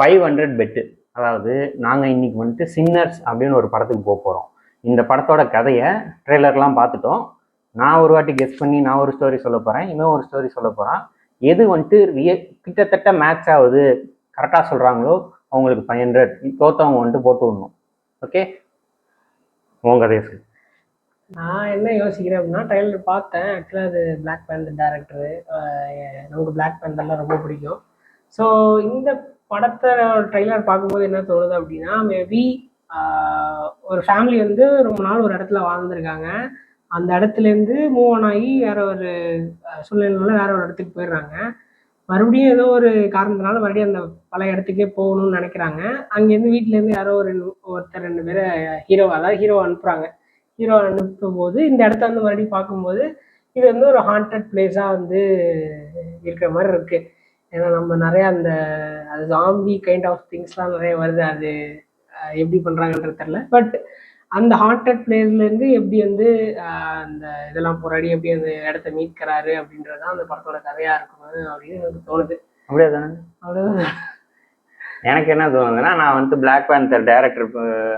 500 bed. அதாவது நாங்கள் இன்னைக்கு வந்துட்டு சின்னர்ஸ் அப்படின்னு ஒரு படத்துக்கு போக போகிறோம். இந்த படத்தோட கதையை ட்ரெய்லர்லாம் பார்த்துட்டோம். நான் ஒரு வாட்டி கெஸ் பண்ணி நான் ஒரு ஸ்டோரி சொல்ல போகிறேன், இன்னும் ஒரு ஸ்டோரி சொல்ல போகிறேன். எது வந்துட்டு கிட்டத்தட்ட மேட்ச் ஆகுது, கரெக்டாக சொல்கிறாங்களோ அவங்களுக்கு 500, தோத்தவங்க வந்துட்டு போட்டு விடணும். ஓகே, உங்க கதையை சொல்லு. நான் என்ன யோசிக்கிறேன் அப்படின்னா, ட்ரெய்லர் பார்த்தேன். ஆக்சுவலாக அது பிளாக் பேந்தர் டேரக்டரு. நமக்கு பிளாக் பேந்தர்லாம் ரொம்ப பிடிக்கும். ஸோ இந்த படத்தை ட்ரெய்லர் பார்க்கும்போது என்ன தோணுது அப்படின்னா, மேபி ஒரு ஃபேமிலி வந்து ரொம்ப நாள் ஒரு இடத்துல வாழ்ந்துருக்காங்க. அந்த இடத்துலேருந்து மூவ் ஆன் ஆகி வேற ஒரு சூழ்நிலைனால வேற ஒரு இடத்துக்கு போயிடுறாங்க. மறுபடியும் ஏதோ ஒரு காரணத்தினால மறுபடியும் அந்த பழைய இடத்துக்கே போகணும்னு நினைக்கிறாங்க. அங்கேருந்து வீட்டிலேருந்து யாரோ ஒருத்தர் 2 பேரை ஹீரோ அனுப்புகிறாங்க. ஹீரோ அனுப்பும்போது இந்த இடத்த வந்து மறுபடியும் பார்க்கும்போது இது வந்து ஒரு ஹாண்டட் பிளேஸாக வந்து இருக்கிற மாதிரி இருக்குது. ஏன்னா நம்ம நிறையா அது ஜாம்பி கைண்ட் ஆஃப் திங்ஸ்லாம் நிறைய வருது. அது எப்படி பண்ணுறாங்கன்றது தெரில. பட் அந்த ஹாண்டட் பிளேஸ்லேருந்து எப்படி வந்து அந்த இதெல்லாம் போராடி எப்படி அந்த இடத்த மீட்கிறாரு அப்படின்றது தான் அந்த படத்தோட கதையாக இருக்கும் அப்படின்னு எனக்கு தோணுது. அப்படியே தானே? அவ்வளோதான். எனக்கு என்ன தோணுதுன்னா, நான் வந்துட்டு பிளாக் பேந்தர் டேரக்டர்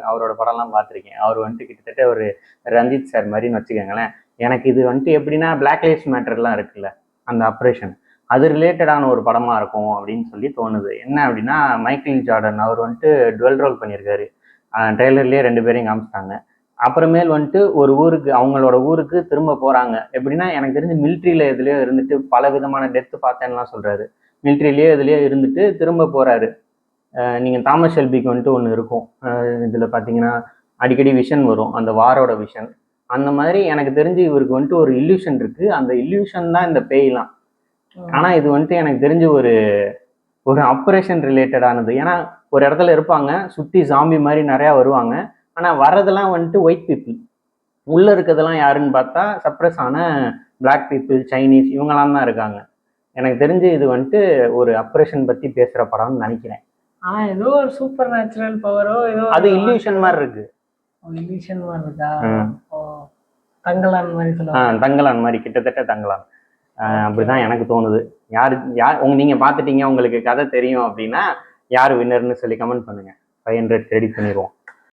அவரோட படம்லாம் பார்த்துருக்கேன். அவர் வந்துட்டு கிட்டத்தட்ட ஒரு ரஞ்சித் சார் மாதிரின்னு வச்சுக்கோங்களேன். எனக்கு இது வந்துட்டு எப்படின்னா, பிளாக் லைஃப்ஸ் மேட்டர்லாம் இருக்குல்ல, அந்த ஆப்ரேஷன், அது ரிலேட்டடான ஒரு படமாக இருக்கும் அப்படின்னு சொல்லி தோணுது. என்ன அப்படின்னா, மைக்கேல் ஜார்டன் அவர் வந்துட்டு டுவெல் ரோல் பண்ணியிருக்காரு. ட்ரெய்லர்லேயே 2 பேரையும் காமிச்சிட்டாங்க. அப்புறமேல் வந்துட்டு ஒரு ஊருக்கு, அவங்களோட ஊருக்கு திரும்ப போகிறாங்க. எப்படின்னா, எனக்கு தெரிஞ்சு மிலிட்ரியில் எதுலேயோ இருந்துட்டு பல விதமான டெத்து பார்த்தேன்னுலாம் சொல்கிறாரு. மிலிட்ரிலேயே இதுலேயோ இருந்துட்டு திரும்ப போகிறாரு. நீங்கள் தாமஸ் ஷெல்பிக்கு வந்துட்டு ஒன்று இருக்கும். இதில் பார்த்தீங்கன்னா அடிக்கடி விஷன் வரும், அந்த வாரோட விஷன். அந்த மாதிரி எனக்கு தெரிஞ்சு இவருக்கு வந்துட்டு ஒரு இல்யூஷன் இருக்குது. அந்த இல்யூஷன் தான் இந்த பேய்லாம். ஆனால் இது வந்துட்டு எனக்கு தெரிஞ்சு ஒரு ஆப்ரேஷன் ரிலேட்டடானது. ஏன்னா ஒரு இடத்துல இருப்பாங்க, சுற்றி ஜாம்பி மாதிரி நிறையா வருவாங்க. ஆனால் வர்றதெல்லாம் வந்துட்டு ஒயிட் பீப்புள். உள்ளே இருக்கிறதெல்லாம் யாருன்னு பார்த்தா சப்ரஸ் ஆன பிளாக் பீப்புள், சைனீஸ், இவங்கெல்லாம் தான் இருக்காங்க. எனக்கு தெரிஞ்சு இது வந்துட்டு ஒரு ஆப்ரேஷன் பற்றி பேசுகிற படம்னு நினைக்கிறேன். ஏதோ ஒரு சூப்பர் நேச்சுரல் பவரோ ஏதோ அது இல்யூஷன் மாதிரி இருக்கு. இல்யூஷன் மாதிரி இருக்கா? தங்கலான் மாதிரி சொல்லுவாங்க. தங்கலான் மாதிரி, கிட்டத்தட்ட தங்கலான். அப்படிதான் எனக்கு தோணுது. யார் நீங்க பார்த்துட்டீங்க, உங்களுக்கு கதை தெரியும் அப்படின்னா யார் வின்னர்னு சொல்லி கமெண்ட் பண்ணுங்க. 500 ரெடி பண்ணிடுவோம்.